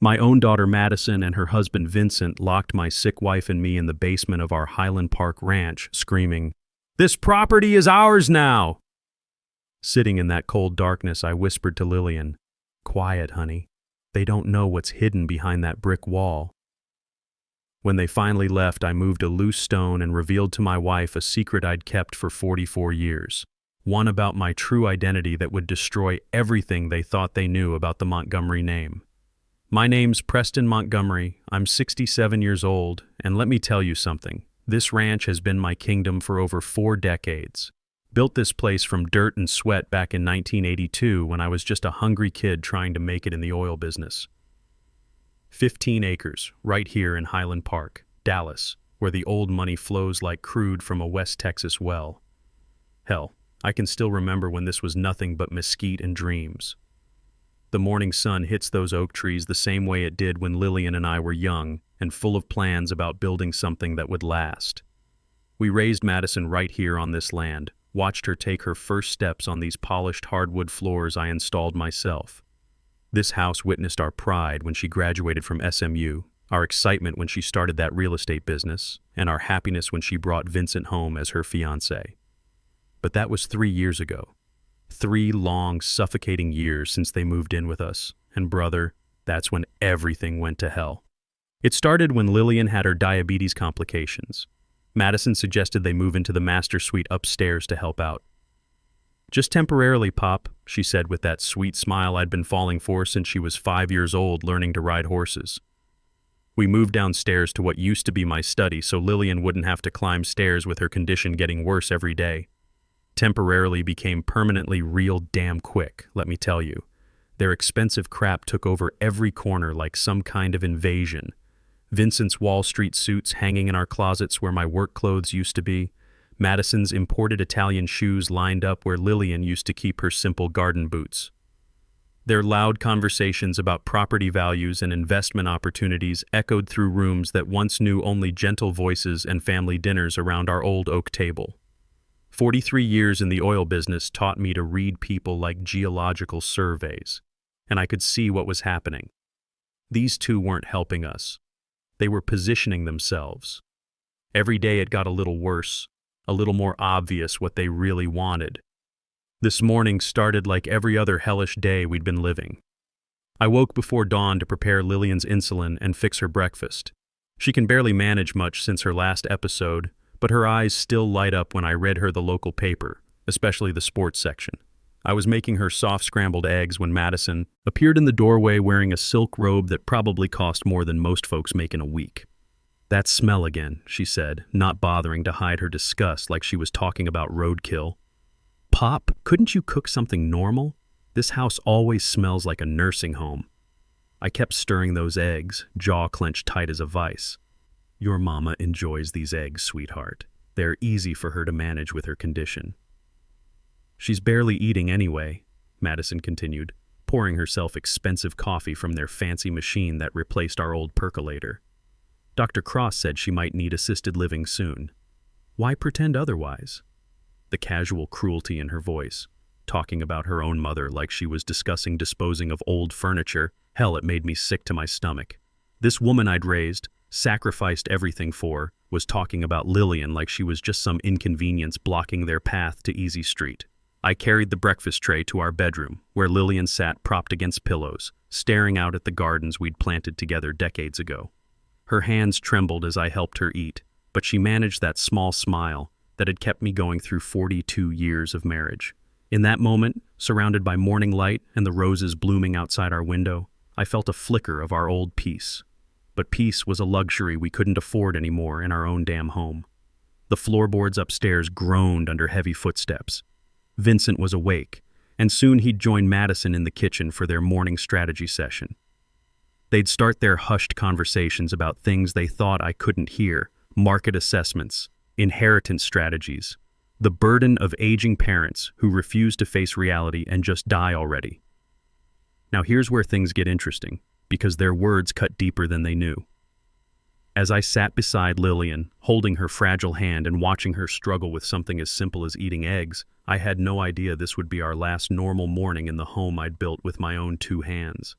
My own daughter Madison and her husband Vincent locked my sick wife and me in the basement of our Highland Park ranch, screaming, "This property is ours now!" Sitting in that cold darkness, I whispered to Lillian, "Quiet, honey. They don't know what's hidden behind that brick wall." When they finally left, I moved a loose stone and revealed to my wife a secret I'd kept for 44 years. One about my true identity that would destroy everything they thought they knew about the Montgomery name. My name's Preston Montgomery, I'm 67 years old, and let me tell you something. This ranch has been my kingdom for over 4 decades. Built this place from dirt and sweat back in 1982 when I was just a hungry kid trying to make it in the oil business. 15 acres, right here in Highland Park, Dallas, where the old money flows like crude from a West Texas well. Hell, I can still remember when this was nothing but mesquite and dreams. The morning sun hits those oak trees the same way it did when Lillian and I were young and full of plans about building something that would last. We raised Madison right here on this land, watched her take her first steps on these polished hardwood floors I installed myself. This house witnessed our pride when she graduated from SMU, our excitement when she started that real estate business, and our happiness when she brought Vincent home as her fiancé. But that was 3 years ago. 3 long, suffocating years since they moved in with us, and brother, that's when everything went to hell. It started when Lillian had her diabetes complications. Madison suggested they move into the master suite upstairs to help out. "Just temporarily, Pop," she said with that sweet smile I'd been falling for since she was 5 years old learning to ride horses. We moved downstairs to what used to be my study so Lillian wouldn't have to climb stairs with her condition getting worse every day. Temporarily became permanently real damn quick, let me tell you. Their expensive crap took over every corner like some kind of invasion. Vincent's Wall Street suits hanging in our closets where my work clothes used to be. Madison's imported Italian shoes lined up where Lillian used to keep her simple garden boots. Their loud conversations about property values and investment opportunities echoed through rooms that once knew only gentle voices and family dinners around our old oak table. 43 years in the oil business taught me to read people like geological surveys, and I could see what was happening. These two weren't helping us. They were positioning themselves. Every day it got a little worse, a little more obvious what they really wanted. This morning started like every other hellish day we'd been living. I woke before dawn to prepare Lillian's insulin and fix her breakfast. She can barely manage much since her last episode, but her eyes still light up when I read her the local paper, especially the sports section. I was making her soft scrambled eggs when Madison appeared in the doorway wearing a silk robe that probably cost more than most folks make in a week. "That smell again," she said, not bothering to hide her disgust like she was talking about roadkill. "Pop, couldn't you cook something normal? This house always smells like a nursing home." I kept stirring those eggs, jaw clenched tight as a vice. "Your mama enjoys these eggs, sweetheart. They're easy for her to manage with her condition." "She's barely eating anyway," Madison continued, pouring herself expensive coffee from their fancy machine that replaced our old percolator. "Dr. Cross said she might need assisted living soon. Why pretend otherwise?" The casual cruelty in her voice, talking about her own mother like she was discussing disposing of old furniture. Hell, it made me sick to my stomach. This woman I'd raised, sacrificed everything for, was talking about Lillian like she was just some inconvenience blocking their path to Easy Street. I carried the breakfast tray to our bedroom, where Lillian sat propped against pillows, staring out at the gardens we'd planted together decades ago. Her hands trembled as I helped her eat, but she managed that small smile that had kept me going through 42 years of marriage. In that moment, surrounded by morning light and the roses blooming outside our window, I felt a flicker of our old peace. But peace was a luxury we couldn't afford anymore in our own damn home. The floorboards upstairs groaned under heavy footsteps. Vincent was awake, and soon he'd join Madison in the kitchen for their morning strategy session. They'd start their hushed conversations about things they thought I couldn't hear, market assessments, inheritance strategies, the burden of aging parents who refuse to face reality and just die already. Now here's where things get interesting, because their words cut deeper than they knew. As I sat beside Lillian, holding her fragile hand and watching her struggle with something as simple as eating eggs, I had no idea this would be our last normal morning in the home I'd built with my own 2 hands.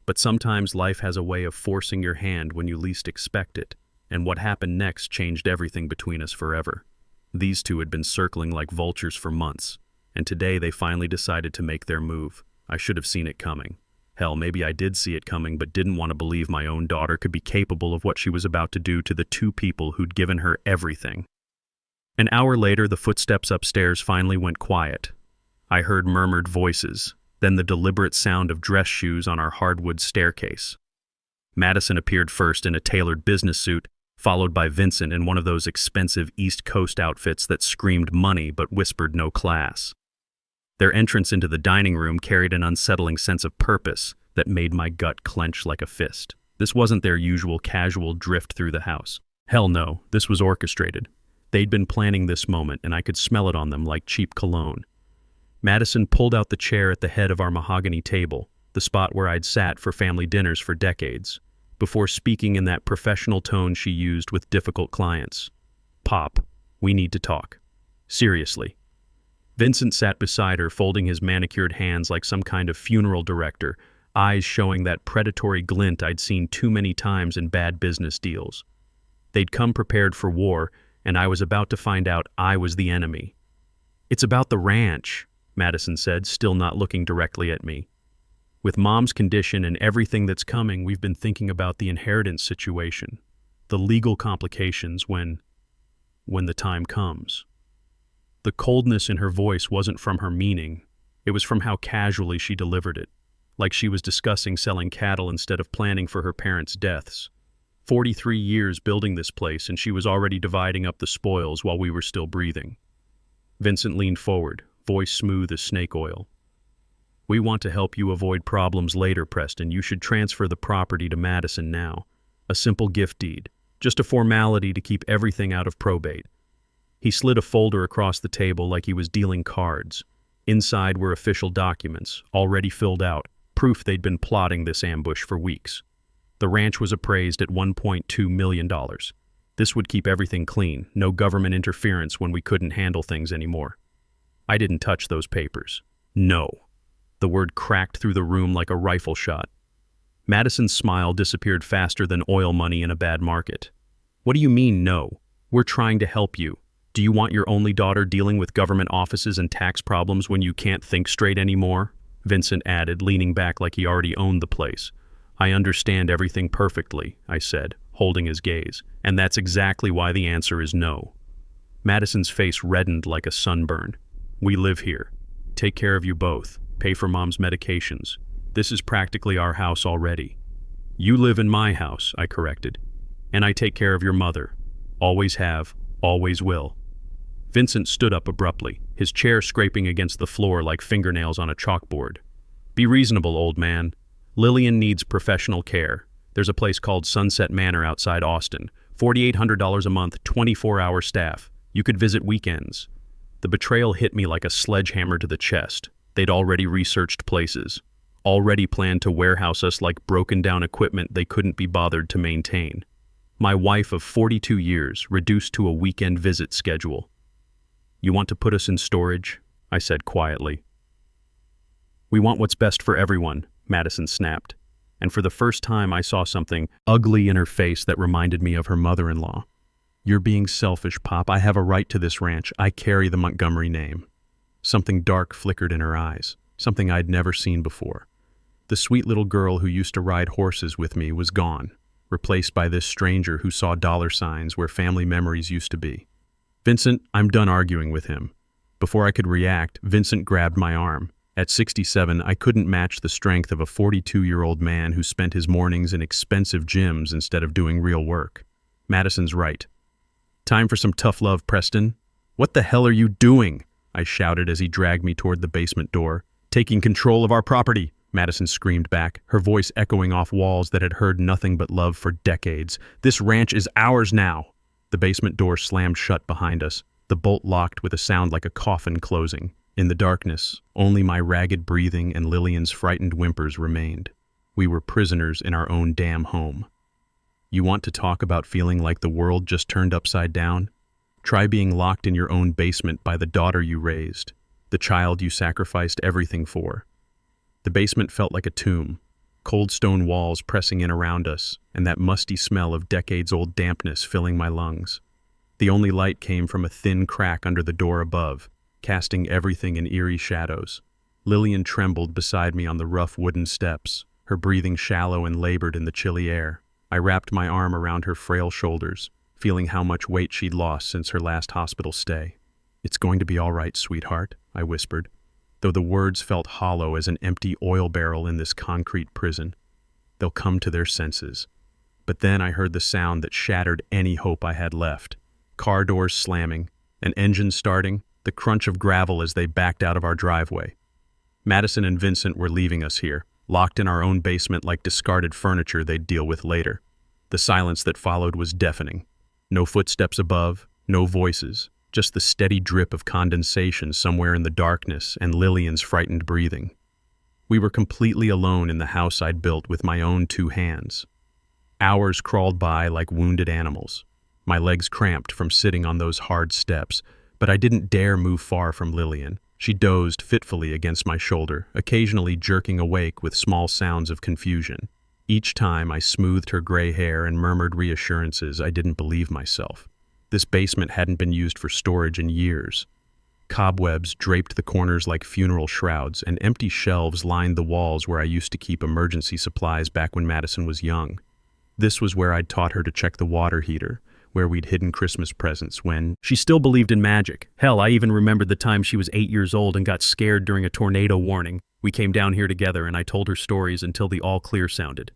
But sometimes life has a way of forcing your hand when you least expect it, and what happened next changed everything between us forever. These two had been circling like vultures for months, and today they finally decided to make their move. I should have seen it coming. Hell, maybe I did see it coming, but didn't want to believe my own daughter could be capable of what she was about to do to the two people who'd given her everything. An hour later, the footsteps upstairs finally went quiet. I heard murmured voices, then the deliberate sound of dress shoes on our hardwood staircase. Madison appeared first in a tailored business suit, followed by Vincent in one of those expensive East Coast outfits that screamed money but whispered no class. Their entrance into the dining room carried an unsettling sense of purpose that made my gut clench like a fist. This wasn't their usual casual drift through the house. Hell no, this was orchestrated. They'd been planning this moment, and I could smell it on them like cheap cologne. Madison pulled out the chair at the head of our mahogany table, the spot where I'd sat for family dinners for decades, before speaking in that professional tone she used with difficult clients. "Pop, we need to talk. Seriously." Vincent sat beside her, folding his manicured hands like some kind of funeral director, eyes showing that predatory glint I'd seen too many times in bad business deals. They'd come prepared for war, and I was about to find out I was the enemy. "It's about the ranch," Madison said, still not looking directly at me. "With Mom's condition and everything that's coming, we've been thinking about the inheritance situation, the legal complications when the time comes." The coldness in her voice wasn't from her meaning. It was from how casually she delivered it, like she was discussing selling cattle instead of planning for her parents' deaths. 43 years building this place, and she was already dividing up the spoils while we were still breathing. Vincent leaned forward, voice smooth as snake oil. "We want to help you avoid problems later, Preston. You should transfer the property to Madison now. A simple gift deed. Just a formality to keep everything out of probate." He slid a folder across the table like he was dealing cards. Inside were official documents, already filled out, proof they'd been plotting this ambush for weeks. The ranch was appraised at $1.2 million. This would keep everything clean, no government interference when we couldn't handle things anymore. I didn't touch those papers. No. The word cracked through the room like a rifle shot. Madison's smile disappeared faster than oil money in a bad market. "What do you mean, no? We're trying to help you. Do you want your only daughter dealing with government offices and tax problems when you can't think straight anymore?" Vincent added, leaning back like he already owned the place. "I understand everything perfectly," I said, holding his gaze, "and that's exactly why the answer is no." Madison's face reddened like a sunburn. "We live here. Take care of you both. Pay for Mom's medications. This is practically our house already." "You live in my house," I corrected. "And I take care of your mother. Always have, always will." Vincent stood up abruptly, his chair scraping against the floor like fingernails on a chalkboard. "Be reasonable, old man. Lillian needs professional care. There's a place called Sunset Manor outside Austin. $4,800 a month, 24-hour staff. You could visit weekends." The betrayal hit me like a sledgehammer to the chest. They'd already researched places, already planned to warehouse us like broken-down equipment they couldn't be bothered to maintain. My wife of 42 years, reduced to a weekend visit schedule. "You want to put us in storage?" I said quietly. "We want what's best for everyone," Madison snapped, and for the first time I saw something ugly in her face that reminded me of her mother-in-law. "You're being selfish, Pop. I have a right to this ranch. I carry the Montgomery name." Something dark flickered in her eyes, something I'd never seen before. The sweet little girl who used to ride horses with me was gone, replaced by this stranger who saw dollar signs where family memories used to be. "Vincent, I'm done arguing with him." Before I could react, Vincent grabbed my arm. At 67, I couldn't match the strength of a 42-year-old man who spent his mornings in expensive gyms instead of doing real work. Madison's right. "Time for some tough love, Preston." "What the hell are you doing?" I shouted as he dragged me toward the basement door. "Taking control of our property," Madison screamed back, her voice echoing off walls that had heard nothing but love for decades. "This ranch is ours now." The basement door slammed shut behind us, the bolt locked with a sound like a coffin closing. In the darkness, only my ragged breathing and Lillian's frightened whimpers remained. We were prisoners in our own damn home. You want to talk about feeling like the world just turned upside down? Try being locked in your own basement by the daughter you raised, the child you sacrificed everything for. The basement felt like a tomb, cold stone walls pressing in around us, and that musty smell of decades-old dampness filling my lungs. The only light came from a thin crack under the door above, casting everything in eerie shadows. Lillian trembled beside me on the rough wooden steps, her breathing shallow and labored in the chilly air. I wrapped my arm around her frail shoulders, feeling how much weight she'd lost since her last hospital stay. "It's going to be all right, sweetheart," I whispered, though the words felt hollow as an empty oil barrel in this concrete prison. "They'll come to their senses." But then I heard the sound that shattered any hope I had left. Car doors slamming, an engine starting, the crunch of gravel as they backed out of our driveway. Madison and Vincent were leaving us here, locked in our own basement like discarded furniture they'd deal with later. The silence that followed was deafening. No footsteps above, no voices, just the steady drip of condensation somewhere in the darkness and Lillian's frightened breathing. We were completely alone in the house I'd built with my own 2 hands. Hours crawled by like wounded animals. My legs cramped from sitting on those hard steps, but I didn't dare move far from Lillian. She dozed fitfully against my shoulder, occasionally jerking awake with small sounds of confusion. Each time I smoothed her gray hair and murmured reassurances, I didn't believe myself. This basement hadn't been used for storage in years. Cobwebs draped the corners like funeral shrouds, and empty shelves lined the walls where I used to keep emergency supplies back when Madison was young. This was where I'd taught her to check the water heater, where we'd hidden Christmas presents when she still believed in magic. Hell, I even remembered the time she was 8 years old and got scared during a tornado warning. We came down here together and I told her stories until the all clear sounded.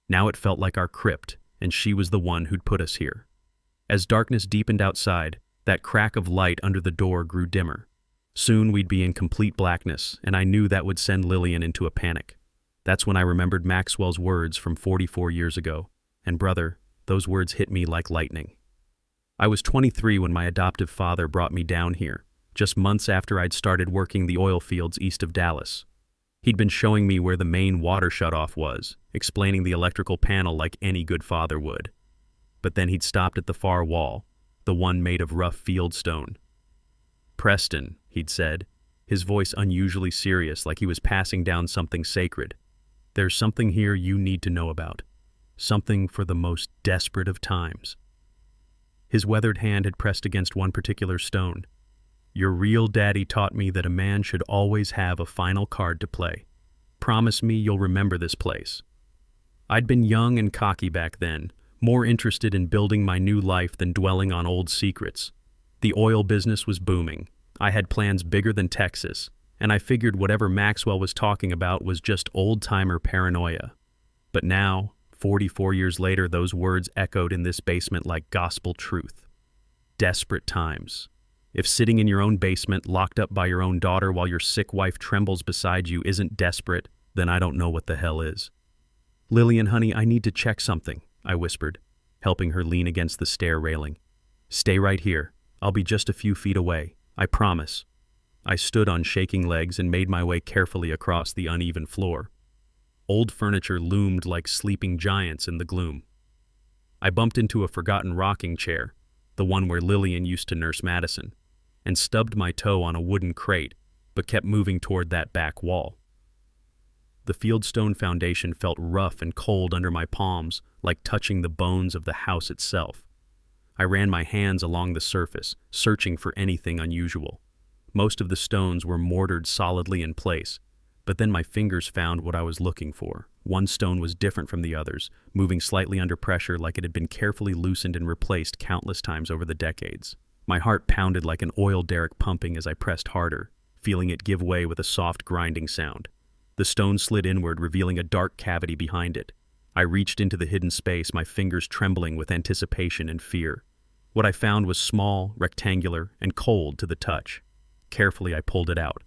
Now it felt like our crypt, and she was the one who'd put us here. As darkness deepened outside, that crack of light under the door grew dimmer. Soon we'd be in complete blackness, and I knew that would send Lillian into a panic. That's when I remembered Maxwell's words from 44 years ago. And brother, those words hit me like lightning. I was 23 when my adoptive father brought me down here, just months after I'd started working the oil fields east of Dallas. He'd been showing me where the main water shutoff was, explaining the electrical panel like any good father would. But then he'd stopped at the far wall, the one made of rough field stone. "Preston," he'd said, his voice unusually serious like he was passing down something sacred. "There's something here you need to know about. Something for the most desperate of times." His weathered hand had pressed against one particular stone. "Your real daddy taught me that a man should always have a final card to play. Promise me you'll remember this place." I'd been young and cocky back then, more interested in building my new life than dwelling on old secrets. The oil business was booming. I had plans bigger than Texas, and I figured whatever Maxwell was talking about was just old-timer paranoia. But now, 44 years later, those words echoed in this basement like gospel truth. Desperate times. If sitting in your own basement, locked up by your own daughter while your sick wife trembles beside you isn't desperate, then I don't know what the hell is. "Lillian, honey, I need to check something," I whispered, helping her lean against the stair railing. "Stay right here. I'll be just a few feet away. I promise." I stood on shaking legs and made my way carefully across the uneven floor. Old furniture loomed like sleeping giants in the gloom. I bumped into a forgotten rocking chair, the one where Lillian used to nurse Madison, and stubbed my toe on a wooden crate, but kept moving toward that back wall. The fieldstone foundation felt rough and cold under my palms, like touching the bones of the house itself. I ran my hands along the surface, searching for anything unusual. Most of the stones were mortared solidly in place, but then my fingers found what I was looking for. One stone was different from the others, moving slightly under pressure like it had been carefully loosened and replaced countless times over the decades. My heart pounded like an oil derrick pumping as I pressed harder, feeling it give way with a soft grinding sound. The stone slid inward, revealing a dark cavity behind it. I reached into the hidden space, my fingers trembling with anticipation and fear. What I found was small, rectangular, and cold to the touch. Carefully, I pulled it out.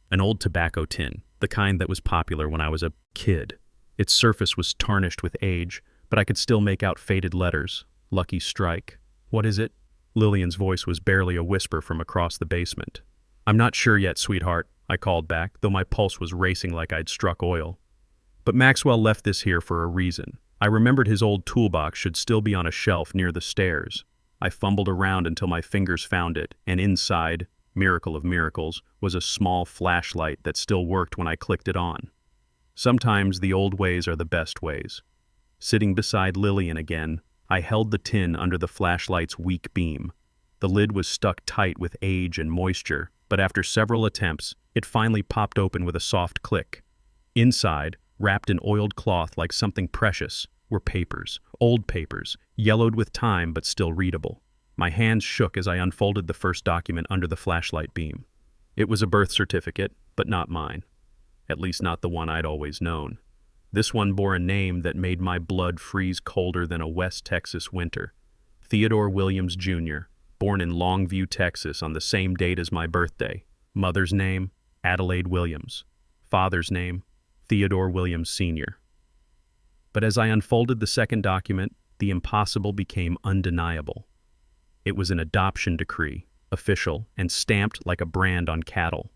An old tobacco tin, the kind that was popular when I was a kid. Its surface was tarnished with age, but I could still make out faded letters. "Lucky Strike." "What is it?" Lillian's voice was barely a whisper from across the basement. "I'm not sure yet, sweetheart," I called back, though my pulse was racing like I'd struck oil. "But Maxwell left this here for a reason." I remembered his old toolbox should still be on a shelf near the stairs. I fumbled around until my fingers found it, and inside, miracle of miracles, was a small flashlight that still worked when I clicked it on. Sometimes the old ways are the best ways. Sitting beside Lillian again, I held the tin under the flashlight's weak beam. The lid was stuck tight with age and moisture, but after several attempts, it finally popped open with a soft click. Inside, wrapped in oiled cloth like something precious, were papers, old papers, yellowed with time but still readable. My hands shook as I unfolded the first document under the flashlight beam. It was a birth certificate, but not mine. At least not the one I'd always known. This one bore a name that made my blood freeze colder than a West Texas winter. Theodore Williams, Jr., born in Longview, Texas on the same date as my birthday. Mother's name, Adelaide Williams. Father's name, Theodore Williams, Sr. But as I unfolded the second document, the impossible became undeniable. It was an adoption decree, official, and stamped like a brand on cattle.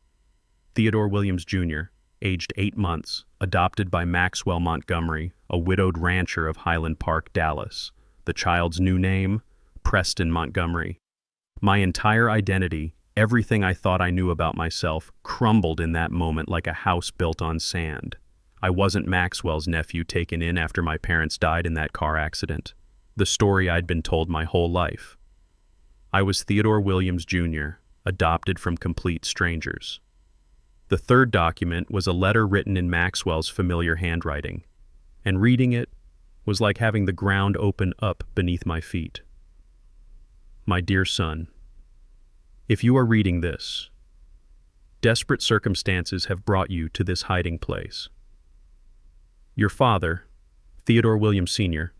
Theodore Williams, Jr., aged 8 months, adopted by Maxwell Montgomery, a widowed rancher of Highland Park, Dallas. The child's new name, Preston Montgomery. My entire identity, everything I thought I knew about myself, crumbled in that moment like a house built on sand. I wasn't Maxwell's nephew taken in after my parents died in that car accident. The story I'd been told my whole life. I was Theodore Williams, Jr., adopted from complete strangers. The third document was a letter written in Maxwell's familiar handwriting, and reading it was like having the ground open up beneath my feet. My dear son, if you are reading this, desperate circumstances have brought you to this hiding place. Your father, Theodore Williams Sr.,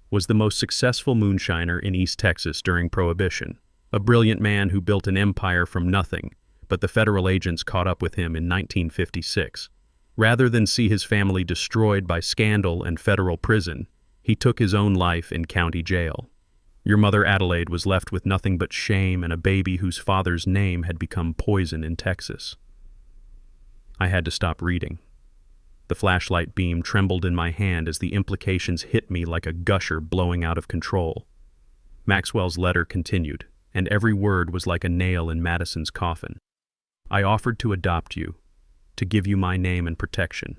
was the most successful moonshiner in East Texas during Prohibition, a brilliant man who built an empire from nothing, but the federal agents caught up with him in 1956. Rather than see his family destroyed by scandal and federal prison, he took his own life in county jail. Your mother Adelaide was left with nothing but shame and a baby whose father's name had become poison in Texas. I had to stop reading. The flashlight beam trembled in my hand as the implications hit me like a gusher blowing out of control. Maxwell's letter continued, and every word was like a nail in Madison's coffin. I offered to adopt you, to give you my name and protection.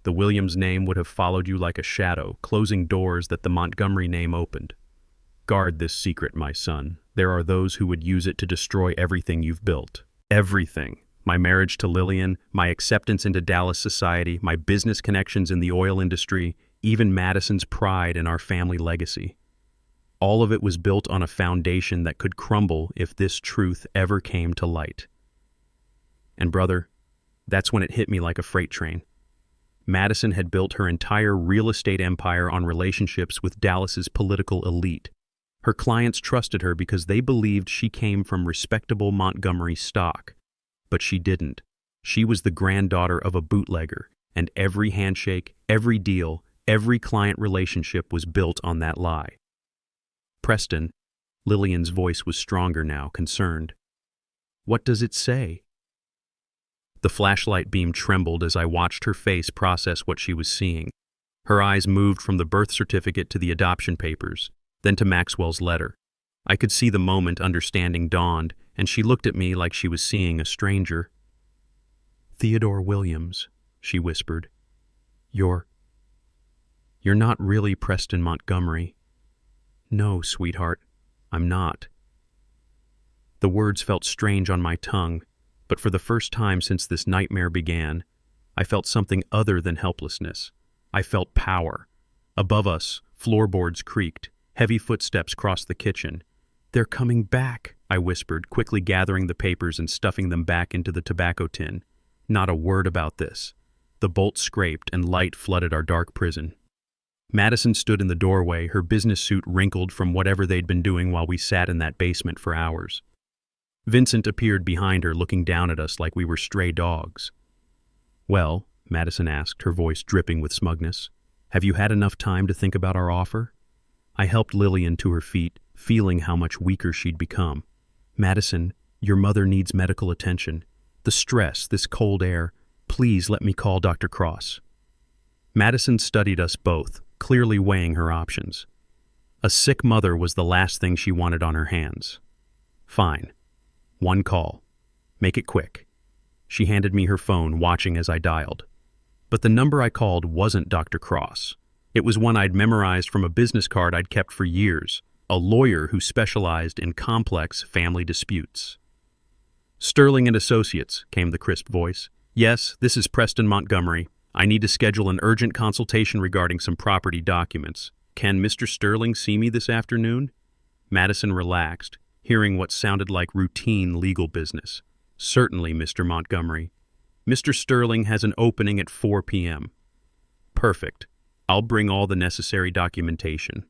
The Williams name would have followed you like a shadow, closing doors that the Montgomery name opened. Guard this secret, my son. There are those who would use it to destroy everything you've built. Everything. My marriage to Lillian, my acceptance into Dallas society, my business connections in the oil industry, even Madison's pride in our family legacy. All of it was built on a foundation that could crumble if this truth ever came to light. And brother, that's when it hit me like a freight train. Madison had built her entire real estate empire on relationships with Dallas's political elite. Her clients trusted her because they believed she came from respectable Montgomery stock. But she didn't. She was the granddaughter of a bootlegger, and every handshake, every deal, every client relationship was built on that lie. Preston, Lillian's voice was stronger now, concerned. What does it say? The flashlight beam trembled as I watched her face process what she was seeing. Her eyes moved from the birth certificate to the adoption papers, then to Maxwell's letter. I could see the moment understanding dawned, and she looked at me like she was seeing a stranger. Theodore Williams, she whispered. You're not really Preston Montgomery. No, sweetheart, I'm not. The words felt strange on my tongue, but for the first time since this nightmare began, I felt something other than helplessness. I felt power. Above us, floorboards creaked. Heavy footsteps crossed the kitchen. They're coming back, I whispered, quickly gathering the papers and stuffing them back into the tobacco tin. Not a word about this. The bolts scraped and light flooded our dark prison. Madison stood in the doorway, her business suit wrinkled from whatever they'd been doing while we sat in that basement for hours. Vincent appeared behind her, looking down at us like we were stray dogs. Well, Madison asked, her voice dripping with smugness, have you had enough time to think about our offer? I helped Lillian to her feet, feeling how much weaker she'd become. Madison, your mother needs medical attention. The stress, this cold air. Please let me call Dr. Cross. Madison studied us both, clearly weighing her options. A sick mother was the last thing she wanted on her hands. Fine. One call. Make it quick. She handed me her phone, watching as I dialed. But the number I called wasn't Dr. Cross. It was one I'd memorized from a business card I'd kept for years, a lawyer who specialized in complex family disputes. "Sterling and Associates," came the crisp voice. "Yes, this is Preston Montgomery. I need to schedule an urgent consultation regarding some property documents. Can Mr. Sterling see me this afternoon?" Madison relaxed, hearing what sounded like routine legal business. "Certainly, Mr. Montgomery. Mr. Sterling has an opening at 4 p.m. "Perfect. I'll bring all the necessary documentation."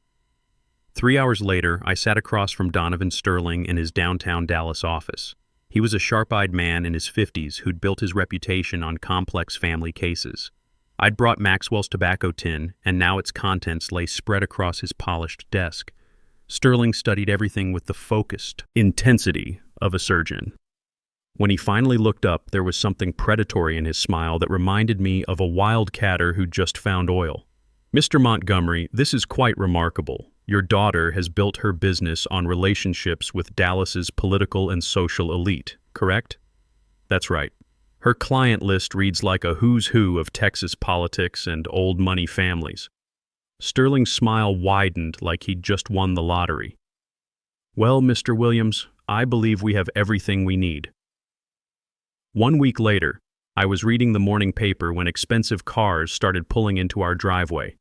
3 hours later, I sat across from Donovan Sterling in his downtown Dallas office. He was a sharp-eyed man in his 50s who'd built his reputation on complex family cases. I'd brought Maxwell's tobacco tin, and now its contents lay spread across his polished desk. Sterling studied everything with the focused intensity of a surgeon. When he finally looked up, there was something predatory in his smile that reminded me of a wildcatter who'd just found oil. "Mr. Montgomery, this is quite remarkable. Your daughter has built her business on relationships with Dallas's political and social elite, correct?" "That's right. Her client list reads like a who's who of Texas politics and old money families." Sterling's smile widened like he'd just won the lottery. "Well, Mr. Williams, I believe we have everything we need." 1 week later, I was reading the morning paper when expensive cars started pulling into our driveway.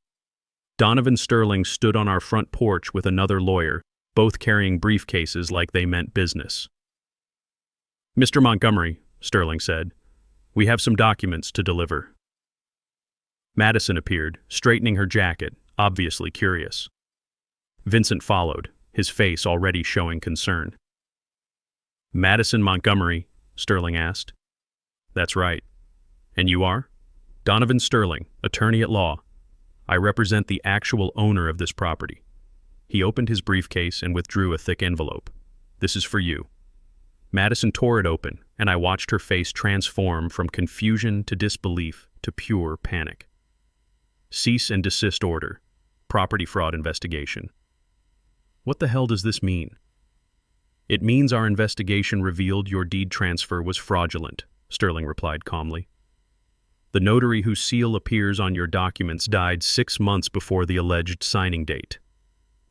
Donovan Sterling stood on our front porch with another lawyer, both carrying briefcases like they meant business. "Mr. Montgomery," Sterling said, "we have some documents to deliver." Madison appeared, straightening her jacket, obviously curious. Vincent followed, his face already showing concern. "Madison Montgomery?" Sterling asked. "That's right. And you are?" "Donovan Sterling, attorney at law. I represent the actual owner of this property." He opened his briefcase and withdrew a thick envelope. "This is for you." Madison tore it open, and I watched her face transform from confusion to disbelief to pure panic. "Cease and desist order. Property fraud investigation." "What the hell does this mean?" "It means our investigation revealed your deed transfer was fraudulent," Sterling replied calmly. "The notary whose seal appears on your documents died 6 months before the alleged signing date."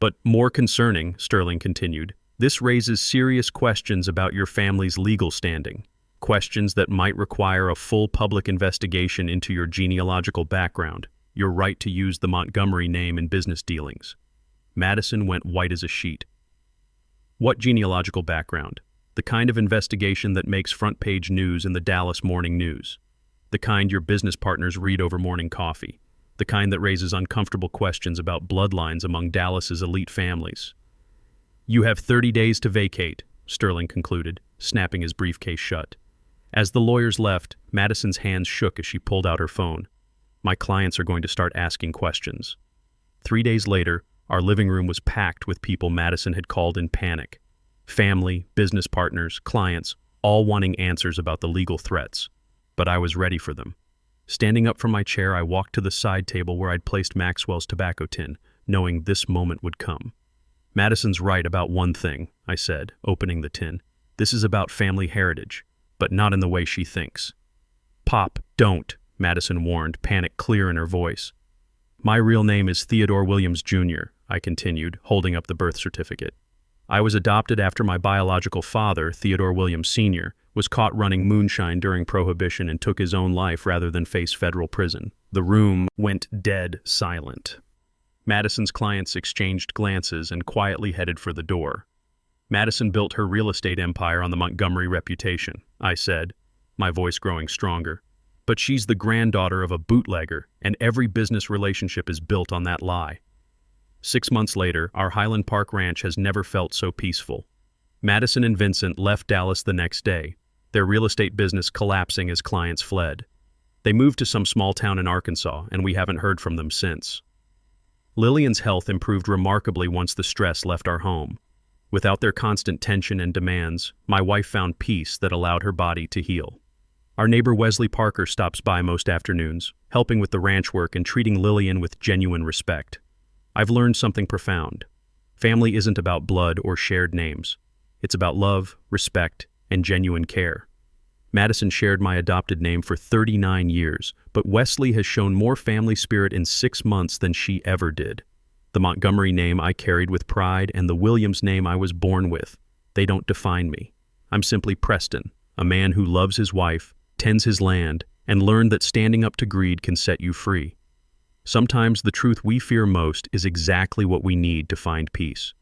"But more concerning," Sterling continued, "this raises serious questions about your family's legal standing, questions that might require a full public investigation into your genealogical background, your right to use the Montgomery name in business dealings." Madison went white as a sheet. "What genealogical background? The kind of investigation that makes front-page news in the Dallas Morning News. The kind your business partners read over morning coffee. The kind that raises uncomfortable questions about bloodlines among Dallas's elite families." "You have 30 days to vacate," Sterling concluded, snapping his briefcase shut. As the lawyers left, Madison's hands shook as she pulled out her phone. My clients are going to start asking questions. 3 days later, our living room was packed with people Madison had called in panic. Family, business partners, clients, all wanting answers about the legal threats. But I was ready for them. Standing up from my chair, I walked to the side table where I'd placed Maxwell's tobacco tin, knowing this moment would come. "Madison's right about one thing," I said, opening the tin. "This is about family heritage, but not in the way she thinks." "Pop, don't," Madison warned, panic clear in her voice. "My real name is Theodore Williams, Jr., I continued, holding up the birth certificate. "I was adopted after my biological father, Theodore Williams, Sr., was caught running moonshine during Prohibition and took his own life rather than face federal prison." The room went dead silent. Madison's clients exchanged glances and quietly headed for the door. "Madison built her real estate empire on the Montgomery reputation," I said, my voice growing stronger. "But she's the granddaughter of a bootlegger, and every business relationship is built on that lie." 6 months later, our Highland Park ranch has never felt so peaceful. Madison and Vincent left Dallas the next day, their real estate business collapsing as clients fled. They moved to some small town in Arkansas, and we haven't heard from them since. Lillian's health improved remarkably once the stress left our home. Without their constant tension and demands, my wife found peace that allowed her body to heal. Our neighbor Wesley Parker stops by most afternoons, helping with the ranch work and treating Lillian with genuine respect. I've learned something profound. Family isn't about blood or shared names. It's about love, respect, and genuine care. Madison shared my adopted name for 39 years, but Wesley has shown more family spirit in 6 months than she ever did. The Montgomery name I carried with pride and the Williams name I was born with, they don't define me. I'm simply Preston, a man who loves his wife, tends his land, and learned that standing up to greed can set you free. Sometimes the truth we fear most is exactly what we need to find peace.